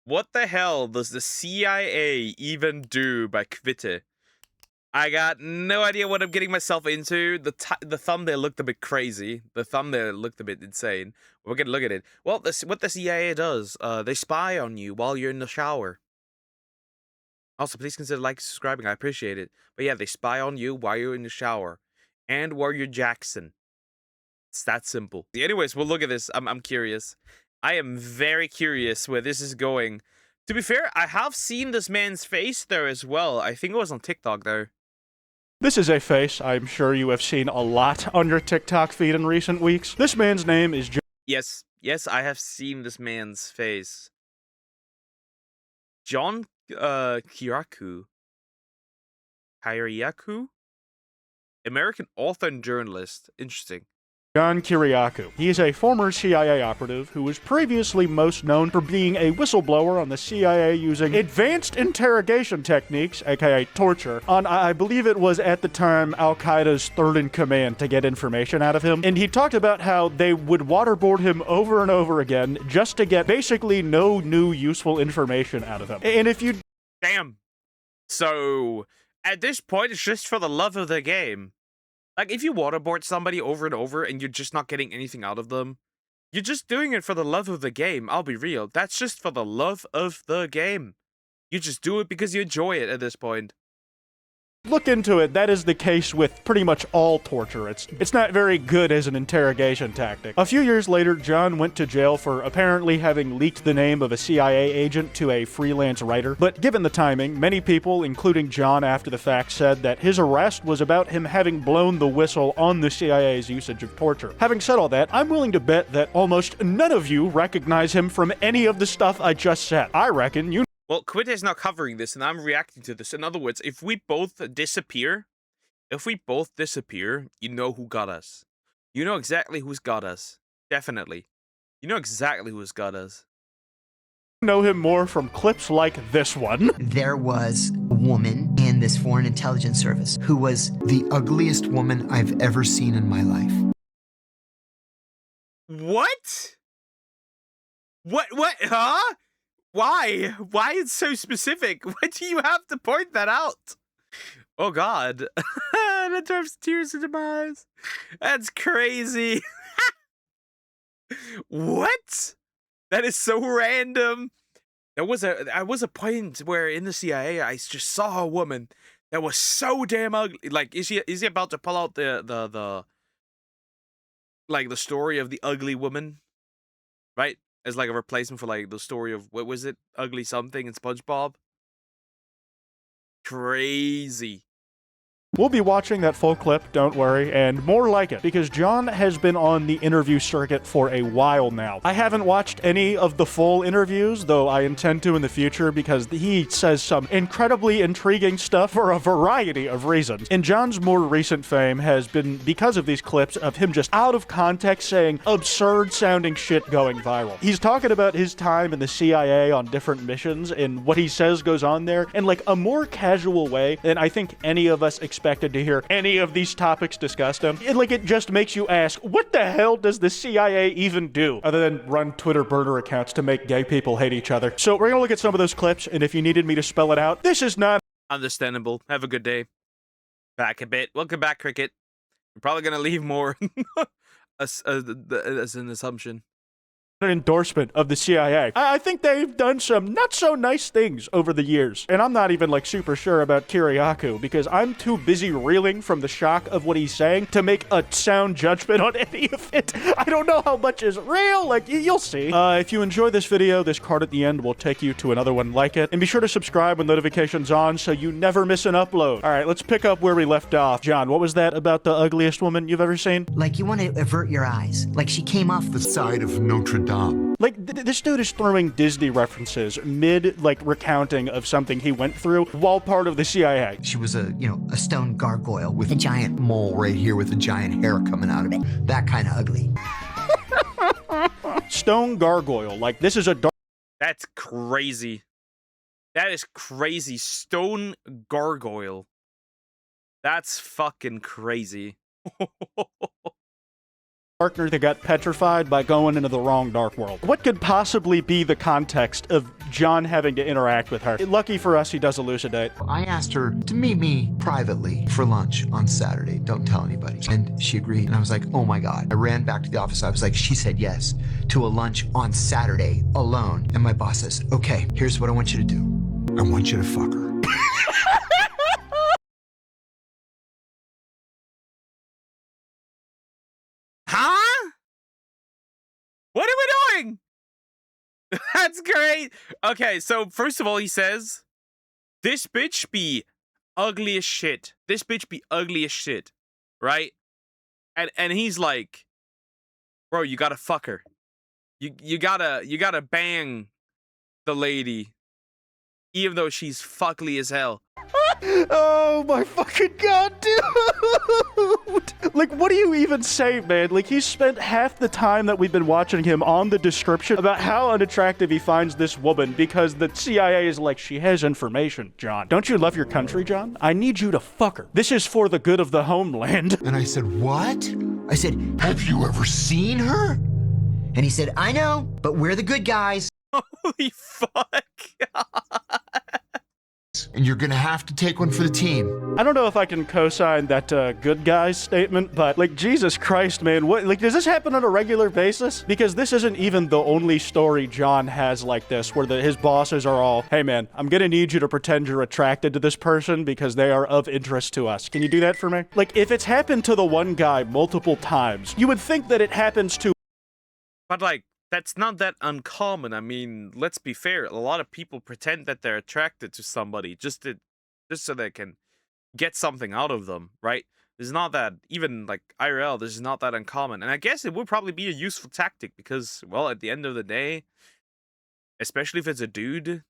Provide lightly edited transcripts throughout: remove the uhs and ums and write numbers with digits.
What the hell does the CIA even do by Kwite? I got no idea what I'm getting myself into. The thumbnail looked a bit crazy. The thumbnail looked a bit insane. We're gonna look at it. Well, what the CIA does. They spy on you while you're in the shower. Also, please consider liking and subscribing. I appreciate it. But yeah, they spy on you while you're in the shower. And Warrior Jackson. It's that simple. Anyways, we'll look at this. I'm curious. I am very curious where this is going. To be fair, I have seen this man's face there as well. I think it was on TikTok though. This is a face I'm sure you have seen a lot on your TikTok feed in recent weeks. This man's name is Yes, I have seen this man's face. John Kiriakou. American author and journalist. Interesting. John Kiriakou. He is a former CIA operative who was previously most known for being a whistleblower on the CIA using advanced interrogation techniques, aka torture, on, I believe it was at the time, Al-Qaeda's third in command to get information out of him. And he talked about how they would waterboard him over and over again just to get basically no new useful information out of him. And if you... Damn. So, at this point, it's just for the love of the game. Like, if you waterboard somebody over and over and you're just not getting anything out of them, you're just doing it for the love of the game. I'll be real. That's just for the love of the game. You just do it because you enjoy it at this point. Look into it, that is the case with pretty much all torture. It's not very good as an interrogation tactic. A few years later, John went to jail for apparently having leaked the name of a CIA agent to a freelance writer, but given the timing, many people, including John after the fact, said that his arrest was about him having blown the whistle on the CIA's usage of torture. Having said all that, I'm willing to bet that almost none of you recognize him from any of the stuff I just said. I reckon you... Well, Kwite is not covering this, and I'm reacting to this. In other words, if we both disappear, you know who got us. You know exactly who's got us. Definitely. You know exactly who's got us. Know him more from clips like this one. There was a woman in this foreign intelligence service who was the ugliest woman I've ever seen in my life. What? What, huh? Why? Why it's so specific? Why do you have to point that out? Oh god. That drives tears into my eyes. That's crazy. What? That is so random. There was a point where in the CIA I just saw a woman that was so damn ugly. Like, is he about to pull out the like the story of the ugly woman? Right? As like a replacement for like the story of, what was it? Ugly something in SpongeBob? Crazy. We'll be watching that full clip, don't worry, and more like it, because John has been on the interview circuit for a while now. I haven't watched any of the full interviews, though I intend to in the future, because he says some incredibly intriguing stuff for a variety of reasons. And John's more recent fame has been because of these clips of him just out of context saying absurd-sounding shit going viral. He's talking about his time in the CIA on different missions, and what he says goes on there in like a more casual way than I think any of us expected to hear any of these topics discussed. It just makes you ask, what the hell does the CIA even do other than run Twitter burner accounts to make gay people hate each other? So we're gonna look at some of those clips, and if you needed me to spell it out, this is not Understandable. Have a good day. Back a bit. Welcome back, Cricket. We're probably gonna leave more as an assumption. an endorsement of the CIA. I think they've done some not so nice things over the years. And I'm not even like super sure about Kiriakou because I'm too busy reeling from the shock of what he's saying to make a sound judgment on any of it. I don't know how much is real, like you'll see. If you enjoy this video, this card at the end will take you to another one like it. And be sure to subscribe with notifications on so you never miss an upload. All right, let's pick up where we left off. John, what was that about the ugliest woman you've ever seen? Like you want to avert your eyes. Like she came off the Side of Notre Dame. Like, this dude is throwing Disney references mid, like, recounting of something he went through while part of the CIA. She was a stone gargoyle with a giant mole right here with a giant hair coming out of it. That kind of ugly. Stone gargoyle. Like, this is a dark... That's crazy. That is crazy. Stone gargoyle. That's fucking crazy. partner that got petrified by going into the wrong dark world. What could possibly be the context of John having to interact with her? Lucky for us, he does elucidate. I asked her to meet me privately for lunch on Saturday. Don't tell anybody. And she agreed. And I was like, oh my God. I ran back to the office. I was like, she said yes to a lunch on Saturday alone. And my boss says, okay, here's what I want you to do. I want you to fuck her. Huh? What are we doing? That's great. Okay, so first of all, he says, this bitch be ugly as shit. This bitch be ugly as shit. Right? And he's like, bro, you gotta fuck her. You gotta bang the lady, even though she's fuckly as hell. Oh my fucking god, dude! Like, what do you even say, man? Like, he spent half the time that we've been watching him on the description about how unattractive he finds this woman because the CIA is like, she has information, John. Don't you love your country, John? I need you to fuck her. This is for the good of the homeland. And I said, what? I said, have you ever seen her? And he said, I know, but we're the good guys. Holy fuck. And you're gonna have to take one for the team. I don't know if I can co-sign that good guys statement, but like, Jesus Christ, man, what, like, does this happen on a regular basis? Because this isn't even the only story John has like this, where his bosses are all, hey man, I'm gonna need you to pretend you're attracted to this person because they are of interest to us. Can you do that for me? Like, if it's happened to the one guy multiple times, you would think that it happens to... But like, that's not that uncommon. I mean, let's be fair. A lot of people pretend that they're attracted to somebody just so they can get something out of them, right? This is not that, even like IRL, this is not that uncommon. And I guess it would probably be a useful tactic because, well, at the end of the day, especially if it's a dude,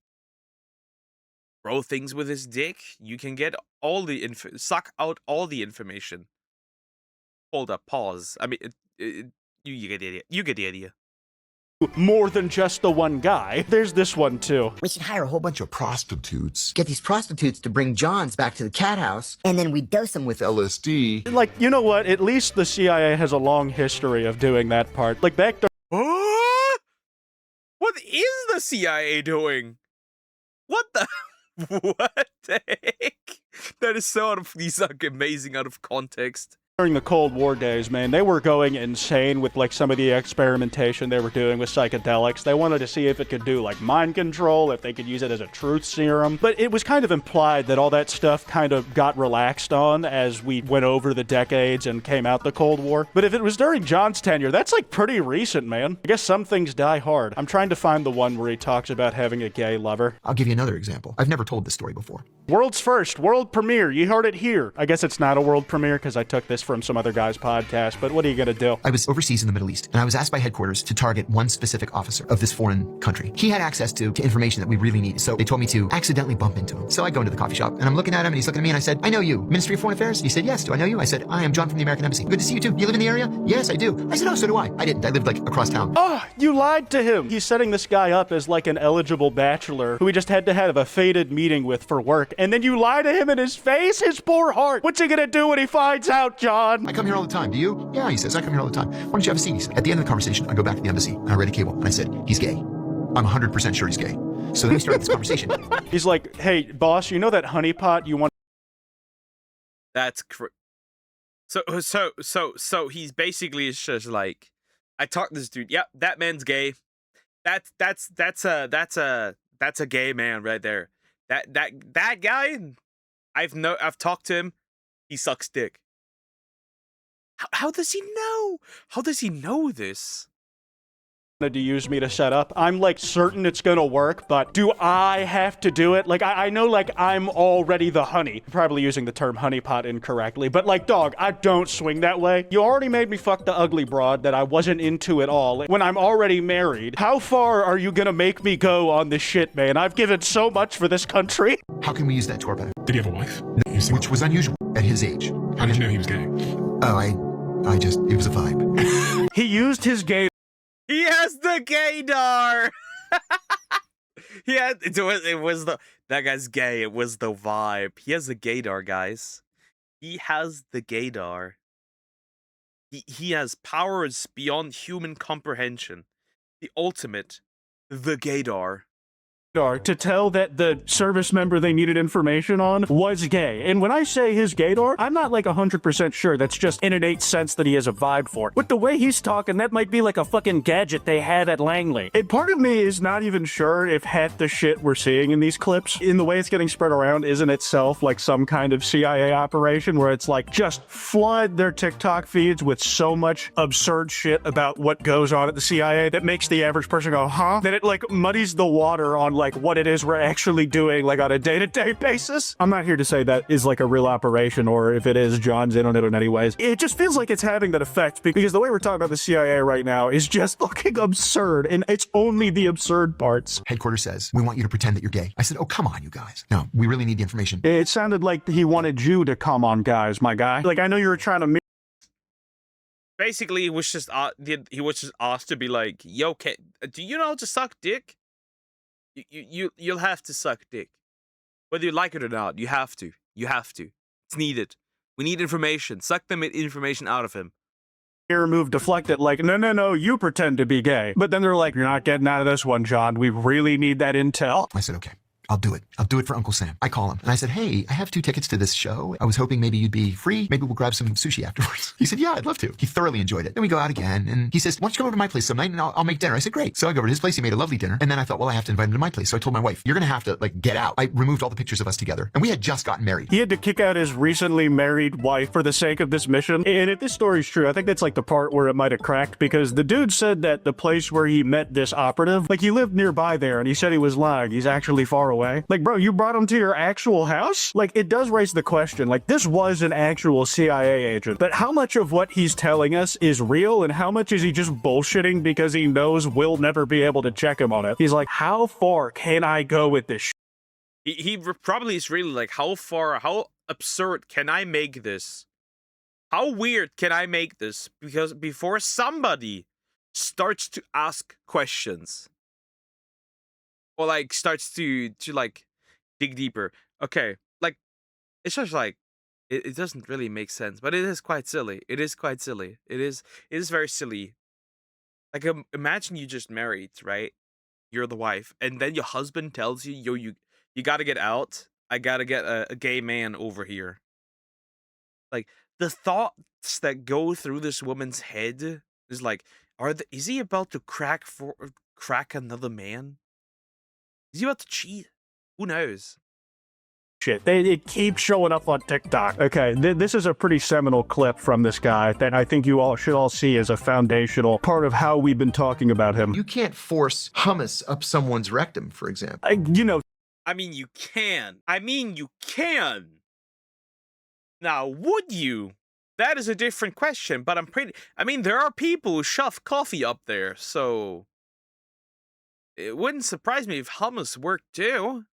throw things with his dick, you can get all the suck out all the information. Hold up, pause. I mean, you get the idea. You get the idea. More than just the one guy. There's this one too. We should hire a whole bunch of prostitutes. Get these prostitutes to bring Johns back to the cat house, and then we dose them with LSD. Like, you know what? At least the CIA has a long history of doing that part. Like, back to... What is the CIA doing? What the... What the heck? That is so these are amazing out of context. During the Cold War days, man, they were going insane with like some of the experimentation they were doing with psychedelics. They wanted to see if it could do like mind control, if they could use it as a truth serum. But it was kind of implied that all that stuff kind of got relaxed on as we went over the decades and came out the Cold War. But if it was during John's tenure, that's like pretty recent, man. I guess some things die hard. I'm trying to find the one where he talks about having a gay lover. I'll give you another example. I've never told this story before. World's first, world premiere. You heard it here. I guess it's not a world premiere because I took this from some other guy's podcast, but what are you gonna do? I was overseas in the Middle East, and I was asked by headquarters to target one specific officer of this foreign country. He had access to information that we really needed, so they told me to accidentally bump into him. So I go into the coffee shop, and I'm looking at him, and he's looking at me, and I said, I know you. Ministry of Foreign Affairs? He said, yes. Do I know you? I said, I am John from the American Embassy. Good to see you too. You live in the area? Yes, I do. I said, oh, so do I. I didn't. I lived like across town. Oh, you lied to him. He's setting this guy up as like an eligible bachelor who he just had to have a fated meeting with for work, and then you lie to him in his face? His poor heart. What's he gonna do when he finds out, John? I come here all the time. Do you? Yeah, he says, I come here all the time. Why don't you have a seat? He said. At the end of the conversation, I go back to the embassy, and I read a cable, and I said, he's gay. I'm 100% sure he's gay. So then we started this conversation. He's like, hey, boss, you know that honeypot you want? That's so he's basically just like, I talked to this dude. Yep, that man's gay. That's a gay man right there. That guy, I've talked to him. He sucks dick. How does he know? How does he know this? To use me to set up. I'm like certain it's gonna work, but do I have to do it? Like, I know like I'm already the honey. Probably using the term honeypot incorrectly, but like, dog, I don't swing that way. You already made me fuck the ugly broad that I wasn't into at all when I'm already married. How far are you gonna make me go on this shit, man? I've given so much for this country. How can we use that to our benefit? Did he have a wife? Which was unusual at his age. How did you know he was gay? Oh, I just, it was a vibe. He used his gay... He has the gaydar. It was the, that guy's gay. It was the vibe. He has the gaydar, guys. He has the gaydar. He has powers beyond human comprehension. The ultimate, the gaydar. To tell that the service member they needed information on was gay. And when I say his gaydar, I'm not like 100% sure that's just an innate sense that he has a vibe for it. With the way he's talking, that might be like a fucking gadget they had at Langley. And part of me is not even sure if half the shit we're seeing in these clips, in the way it's getting spread around, isn't itself like some kind of CIA operation where it's like just flood their TikTok feeds with so much absurd shit about what goes on at the CIA that makes the average person go, huh? That it like muddies the water on like what it is we're actually doing like on a day-to-day basis. I'm not here to say that is like a real operation, or if it is, John's in on it in any ways. It just feels like it's having that effect because the way we're talking about the CIA right now is just fucking absurd, and it's only the absurd parts. Headquarters says, we want you to pretend that you're gay. I said, oh, come on, you guys. No, we really need the information. It sounded like he wanted you to come on, guys, my guy. Like, I know you were trying to... Basically, he was just asked to be like, yo, do you know how to suck dick? You'll have to suck dick. Whether you like it or not, you have to. You have to. It's needed. We need information. Suck the information out of him. Move deflected like, no, you pretend to be gay. But then they're like, you're not getting out of this one, John. We really need that intel. I said, okay. I'll do it. I'll do it for Uncle Sam. I call him and I said, hey, I have 2 tickets to this show. I was hoping maybe you'd be free. Maybe we'll grab some sushi afterwards. He said, yeah, I'd love to. He thoroughly enjoyed it. Then we go out again and he says, why don't you come over to my place some night and I'll make dinner. I said, great. So I go over to his place. He made a lovely dinner. And then I thought, well, I have to invite him to my place. So I told my wife, you're going to have to like get out. I removed all the pictures of us together and we had just gotten married. He had to kick out his recently married wife for the sake of this mission. And if this story's true, I think that's like the part where it might have cracked, because the dude said that the place where he met this operative, like he lived nearby there and he said he was lying. He's actually far away. Like, bro, you brought him to your actual house? Like, it does raise the question, like, this was an actual CIA agent, but how much of what he's telling us is real and how much is he just bullshitting because he knows we'll never be able to check him on it? He's like, how far can I go with this shit? He probably is really like, how absurd can I make this? How weird can I make this? Because before somebody starts to ask questions, or like starts to like dig deeper. Okay, like, it's just like, it doesn't really make sense, but it is quite silly. It is quite silly. It is very silly. Like, imagine you just married, right? You're the wife, and then your husband tells you, yo, you gotta get out. I gotta get a gay man over here. Like, the thoughts that go through this woman's head is like, is he about to crack another man? Is he about to cheat? Who knows? Shit, it keeps showing up on TikTok. Okay, this is a pretty seminal clip from this guy that I think you all should all see as a foundational part of how we've been talking about him. You can't force hummus up someone's rectum, for example. I mean, you can. Now, would you? That is a different question, but there are people who shove coffee up there, so it wouldn't surprise me if hummus worked too.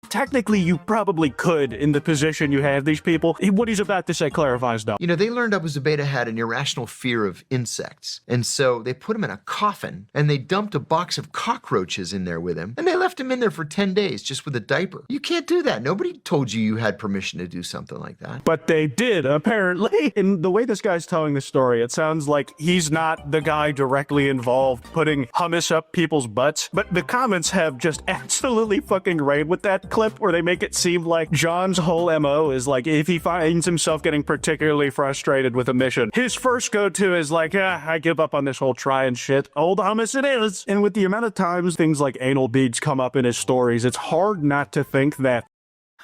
Technically, you probably could in the position you have these people. What he's about to say clarifies, though. You know, they learned Abu Zubaydah had an irrational fear of insects. And so they put him in a coffin and they dumped a box of cockroaches in there with him. And they left him in there for 10 days just with a diaper. You can't do that. Nobody told you had permission to do something like that. But they did, apparently. In the way this guy's telling the story, it sounds like he's not the guy directly involved putting hummus up people's butts. But the comments have just absolutely fucking raid with that clip where they make it seem like John's whole MO is like, if he finds himself getting particularly frustrated with a mission, his first go-to is like, I give up on this whole trying shit. Old hummus it is. And with the amount of times things like anal beads come up in his stories, it's hard not to think that,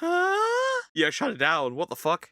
yeah, shut it down. What the fuck?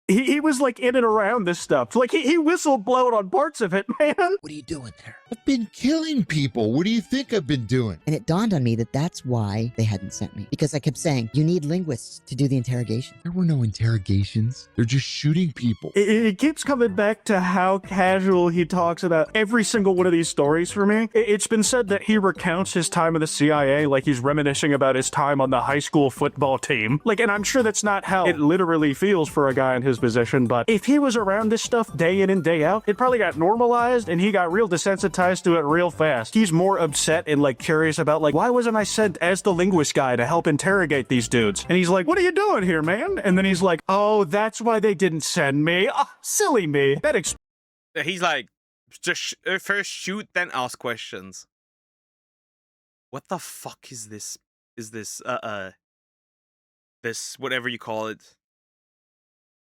He was like in and around this stuff. Like he whistleblowed on parts of it, man. What are you doing there? I've been killing people. What do you think I've been doing? And it dawned on me that that's why they hadn't sent me. Because I kept saying, you need linguists to do the interrogation. There were no interrogations. They're just shooting people. It keeps coming back to how casual he talks about every single one of these stories for me. It's been said that he recounts his time in the CIA like he's reminiscing about his time on the high school football team. Like, and I'm sure that's not how it literally feels for a guy in his his position, but if he was around this stuff day in and day out, it probably got normalized and he got real desensitized to it real fast. He's more upset and like curious about like, why wasn't I sent as the linguist guy to help interrogate these dudes? And he's like, what are you doing here, man? And then he's like, oh, that's why they didn't send me. Oh, silly me. That He's like, just first shoot, then ask questions. What the fuck is this? Is this, this, whatever you call it?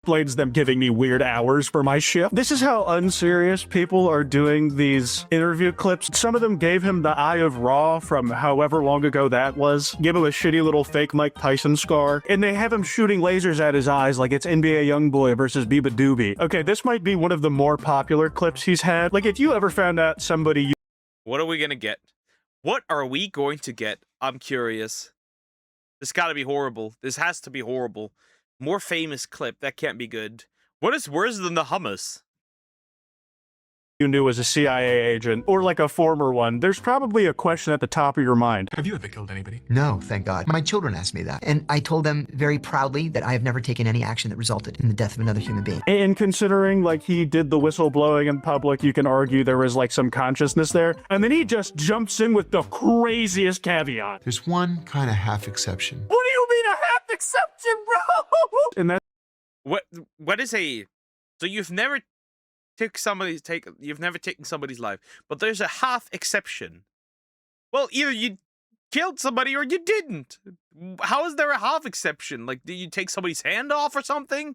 explains them giving me weird hours for my shift. This is how unserious people are doing these interview clips. Some of them gave him the Eye of Ra from however long ago that was. Give him a shitty little fake Mike Tyson scar. And they have him shooting lasers at his eyes like it's NBA Youngboy versus Biba Doobie. Okay, this might be one of the more popular clips he's had. Like, if you ever found out somebody... What are we gonna get? What are we going to get? I'm curious. This gotta be horrible. This has to be horrible. More famous clip. That can't be good. What is worse than the hummus? you knew as a CIA agent, or like a former one, there's probably a question at the top of your mind. Have you ever killed anybody? No, thank God. My children asked me that, and I told them very proudly that I have never taken any action that resulted in the death of another human being. And considering like he did the whistleblowing in public, you can argue there was like some consciousness there. And then he just jumps in with the craziest caveat. There's one kind of half exception. What do you mean a half exception, bro? And that's What is a... So you've never taken somebody's life, but there's a half exception. Well, either you killed somebody or you didn't. How is there a half exception? Like, did you take somebody's hand off or something?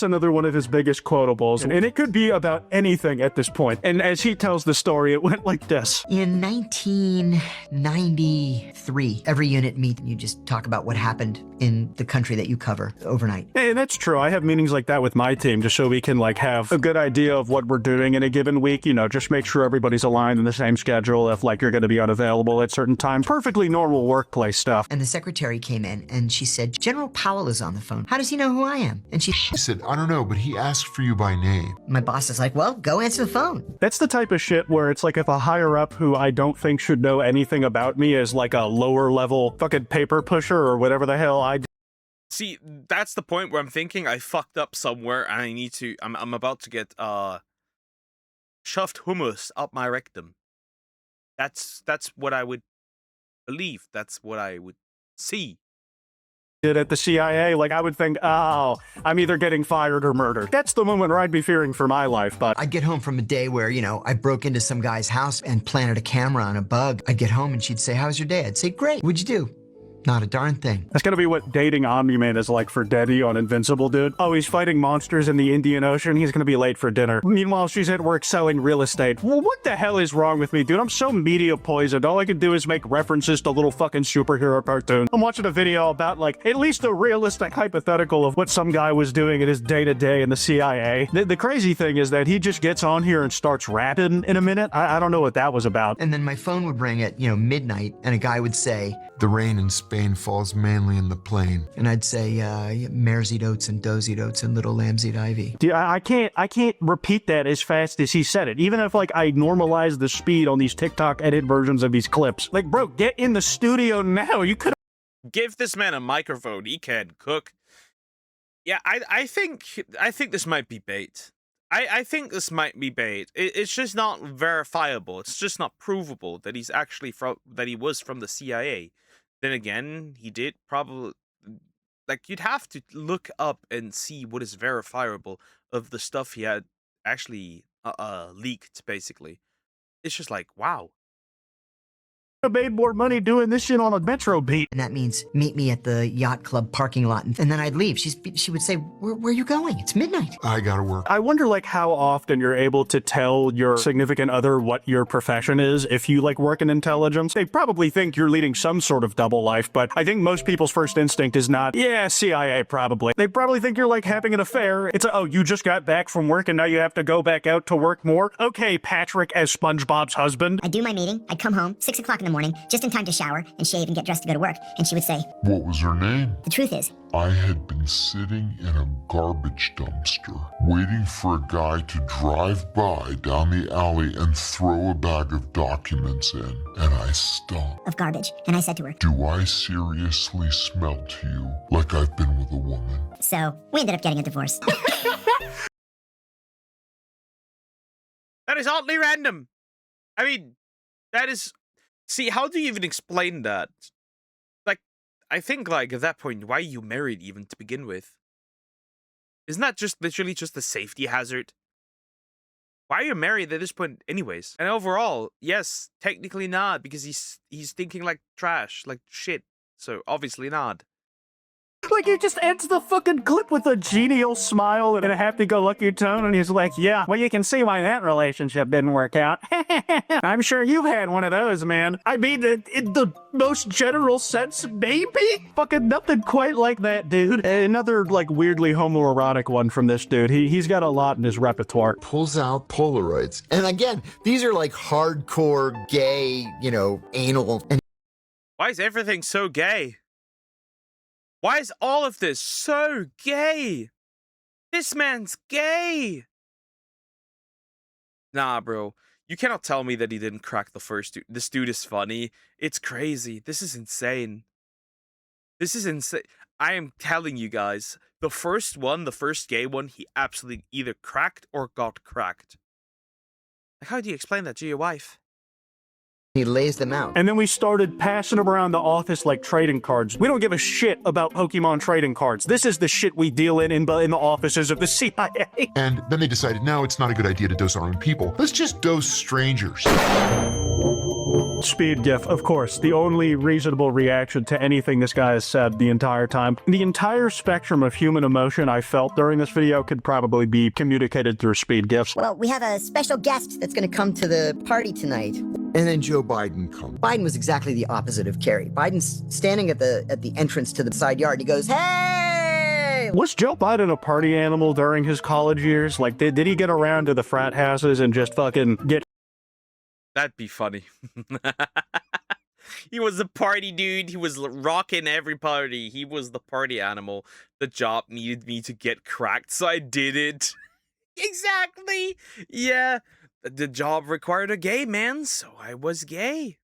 another one of his biggest quotables, and it could be about anything at this point. And as he tells the story, it went like this. In 1993, every unit meet and you just talk about what happened in the country that you cover overnight. And that's true. I have meetings like that with my team just so we can like have a good idea of what we're doing in a given week. You know, just make sure everybody's aligned in the same schedule if like you're going to be unavailable at certain times. Perfectly normal workplace stuff. And the secretary came in and she said, General Powell is on the phone. How does he know who I am? And He said, I don't know, but he asked for you by name. my boss is like, well, go answer the phone. That's the type of shit where it's like if a higher up who I don't think should know anything about me is like a lower level fucking paper pusher or whatever the hell I do. See, that's the point where I'm thinking I fucked up somewhere and I need to... I'm about to get, shoved hummus up my rectum. That's what I would believe. That's what I would see. Did at the CIA, like I would think, oh, I'm either getting fired or murdered. That's the moment where I'd be fearing for my life, but I'd get home from a day where, you know, I broke into some guy's house and planted a camera on a bug. I'd get home and she'd say, how's your day? I'd say, great. What'd you do? Not a darn thing. that's gonna be what dating Omni-Man is like for Deddy on Invincible, dude. Oh, he's fighting monsters in the Indian Ocean. He's gonna be late for dinner. Meanwhile, she's at work selling real estate. Well, what the hell is wrong with me, dude? I'm so media poisoned. All I can do is make references to little fucking superhero cartoons. I'm watching a video about, like, at least a realistic hypothetical of what some guy was doing in his day-to-day in the CIA. The crazy thing is that he just gets on here and starts rapping in a minute. I don't know what that was about. And then my phone would ring at, you know, midnight and a guy would say, The rain in Spain falls mainly in the plain. and I'd say, mares eat oats and does eat oats and little lambs eat ivy. Dude, I can't repeat that as fast as he said it. Even if like I normalize the speed on these TikTok edit versions of these clips. Like, bro, get in the studio now. You could Give this man a microphone. He can cook. Yeah, I think this might be bait. I think this might be bait. It's just not verifiable. It's just not provable that he's actually that he was from the CIA. Then again, he did probably... Like, you'd have to look up and see what is verifiable of the stuff he had actually leaked, basically. It's just like, wow. have made more money doing this shit on a metro beat. And that means meet me at the yacht club parking lot. And then I'd leave. She would say, where are you going? It's midnight. I gotta work. I wonder like how often you're able to tell your significant other what your profession is if you like work in intelligence. They probably think you're leading some sort of double life, but I think most people's first instinct is not, yeah, CIA probably. They probably think you're like having an affair. It's a, oh, you just got back from work and now you have to go back out to work more? Okay, Patrick as SpongeBob's husband. I do my meeting, I come home, 6 o'clock in the morning, just in time to shower and shave and get dressed to go to work. And she would say, What was her name? the truth is, I had been sitting in a garbage dumpster, waiting for a guy to drive by down the alley and throw a bag of documents in, and I stunk. of garbage. And I said to her, Do I seriously smell to you like I've been with a woman? so we ended up getting a divorce. That is oddly random. I mean, that is... See, how do you even explain that? Like, I think, like, at that point, why are you married even to begin with? Isn't that just literally just a safety hazard? Why are you married at this point anyways? And overall, yes, technically not, because he's thinking like trash, like shit. So, obviously not. Like, he just ends the fucking clip with a genial smile and a happy-go-lucky tone, and he's like, yeah, well, you can see why that relationship didn't work out. I'm sure you've had one of those, man. I mean, in the most general sense, maybe? Fucking nothing quite like that, dude. Another, like, weirdly homoerotic one from this dude. He's got a lot in his repertoire. Pulls out Polaroids. And again, these are like hardcore gay, anal. And Why is everything so gay? Why is all of this so gay? This man's gay. Nah, bro. You cannot tell me that he didn't crack the first dude. This dude is funny. It's crazy. This is insane. This is insane. I am telling you guys, the first one, the first gay one, he absolutely either cracked or got cracked. Like, how do you explain that to your wife? he lays them out. And then we started passing them around the office like trading cards. We don't give a shit about Pokemon trading cards. This is the shit we deal in the offices of the CIA. And then they decided, no, it's not a good idea to dose our own people. Let's just dose strangers. Speed GIF, of course, the only reasonable reaction to anything this guy has said the entire time. The entire spectrum of human emotion I felt during this video could probably be communicated through speed GIFs. Well, we have a special guest that's going to come to the party tonight. And then Joe Biden comes. Biden was exactly the opposite of Kerry. Biden's standing at the entrance to the side yard. He goes, "Hey!" Was Joe Biden a party animal during his college years? Like, did he get around to the frat houses and just fucking get... That'd be funny. He was a party dude. He was rocking every party. He was the party animal. The job needed me to get cracked, so I did it. Exactly. Yeah. The job required a gay man, so I was gay.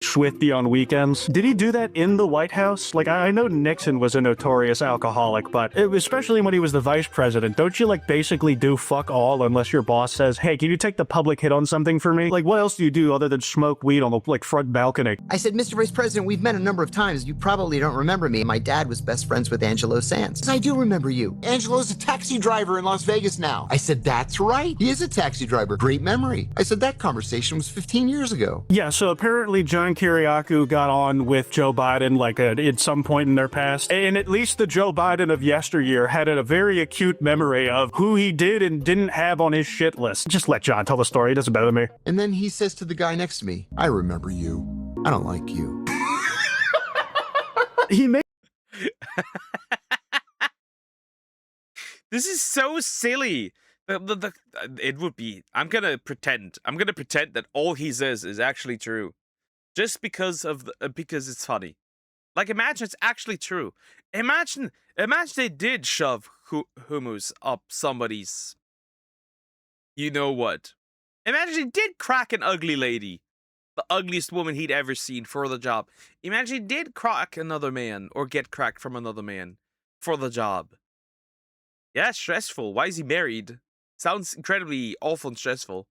Swifty on weekends. Did he do that in the White House? Like, I know Nixon was a notorious alcoholic, but especially when he was the vice president, don't you, like, basically do fuck all unless your boss says, hey, can you take the public hit on something for me? Like, what else do you do other than smoke weed on the, like, front balcony? I said, Mr. Vice President, we've met a number of times. You probably don't remember me. My dad was best friends with Angelo Sands. I do remember you. Angelo's a taxi driver in Las Vegas now. I said, that's right. He is a taxi driver. Great memory. I said, that conversation was 15 years ago. Yeah, so apparently John Kiriakou got on with Joe Biden, like, at some point in their past, and at least the Joe Biden of yesteryear had a very acute memory of who he did and didn't have on his shit list. Just let John tell the story. He does it better than me. And then he says to the guy next to me, I remember you. I don't like you. He made... This is so silly. It would be... I'm gonna pretend that all he says is actually true. Just because of because it's funny. Like, imagine it's actually true. Imagine they did shove hummus up somebody's... You know what? Imagine he did crack an ugly lady. The ugliest woman he'd ever seen for the job. Imagine he did crack another man or get cracked from another man for the job. Yeah, stressful. Why is he married? Sounds incredibly awful and stressful.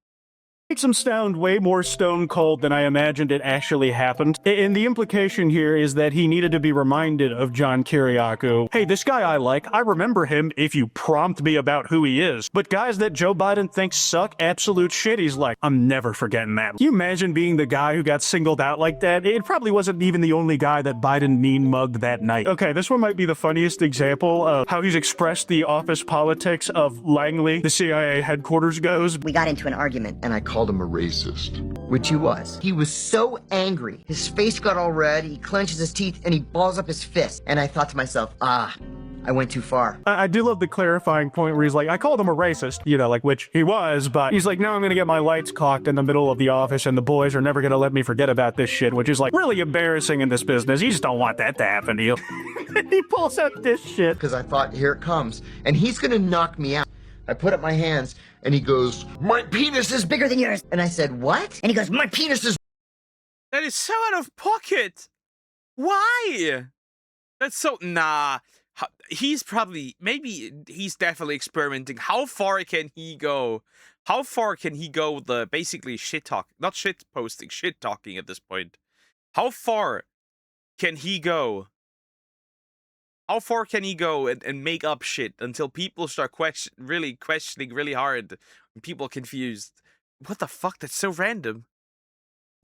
Makes him sound way more stone cold than I imagined it actually happened. And the implication here is that he needed to be reminded of John Kiriakou. Hey, this guy I like, I remember him if you prompt me about who he is. But guys that Joe Biden thinks suck absolute shit, he's like, I'm never forgetting that. Can you imagine being the guy who got singled out like that? It probably wasn't even the only guy that Biden mean mugged that night. Okay, this one might be the funniest example of how he's expressed the office politics of Langley, the CIA headquarters goes. We got into an argument, and I Called him a racist. Which he was. He was so angry. His face got all red, he clenches his teeth, and he balls up his fist. And I thought to myself, I went too far. I do love the clarifying point where he's like, I called him a racist, you know, like, which he was, but he's like, now I'm gonna get my lights cocked in the middle of the office and the boys are never gonna let me forget about this shit, which is like really embarrassing in this business. You just don't want that to happen to you. And he pulls out this shit. Because I thought, here it comes. And he's gonna knock me out. I put up my hands and he goes, my penis is big. Bigger than yours. And I said, what? And he goes, my penis is. That is so out of pocket. Why? That's so nah. He's probably he's definitely experimenting. How far can he go? How far can he go with the basically shit talk, not shit posting, shit talking at this point? How far can he go? How far can he go and make up shit until people start questioning really hard and people are confused? What the fuck? That's so random.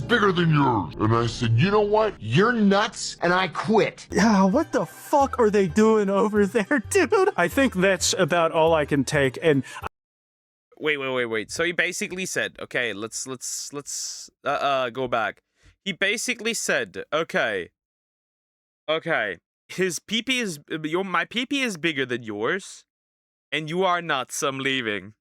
Bigger than yours. And I said, you know what? You're nuts, and I quit. Yeah, what the fuck are they doing over there, dude? I think that's about all I can take, and Wait. So he basically said, okay, let's go back. He basically said, okay, his PP is my PP is bigger than yours, and you are nuts. I'm leaving.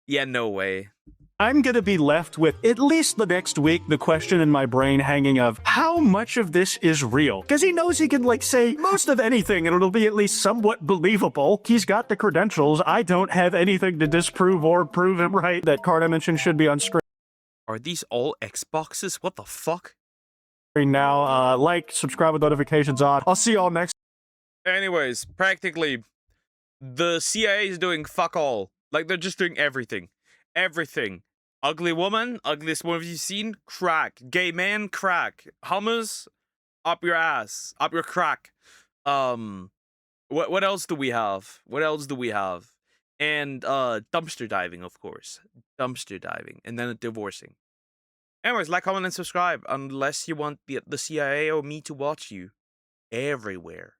Yeah, no way. I'm gonna be left with, at least the next week, the question in my brain hanging of, how much of this is real? Because he knows he can, like, say most of anything and it'll be at least somewhat believable. He's got the credentials. I don't have anything to disprove or prove him right. That card I mentioned should be on screen Are these all Xboxes? What the fuck? now. Like, subscribe with notifications on. I'll see y'all next. Anyways, practically, the CIA is doing fuck all. Like, they're just doing everything. Everything. Ugly woman, ugliest woman you've seen, crack. Gay man, crack. Hummus, up your ass, up your crack. What else do we have? And dumpster diving, of course. Dumpster diving, and then divorcing. Anyways, like, comment, and subscribe, unless you want the CIA or me to watch you everywhere.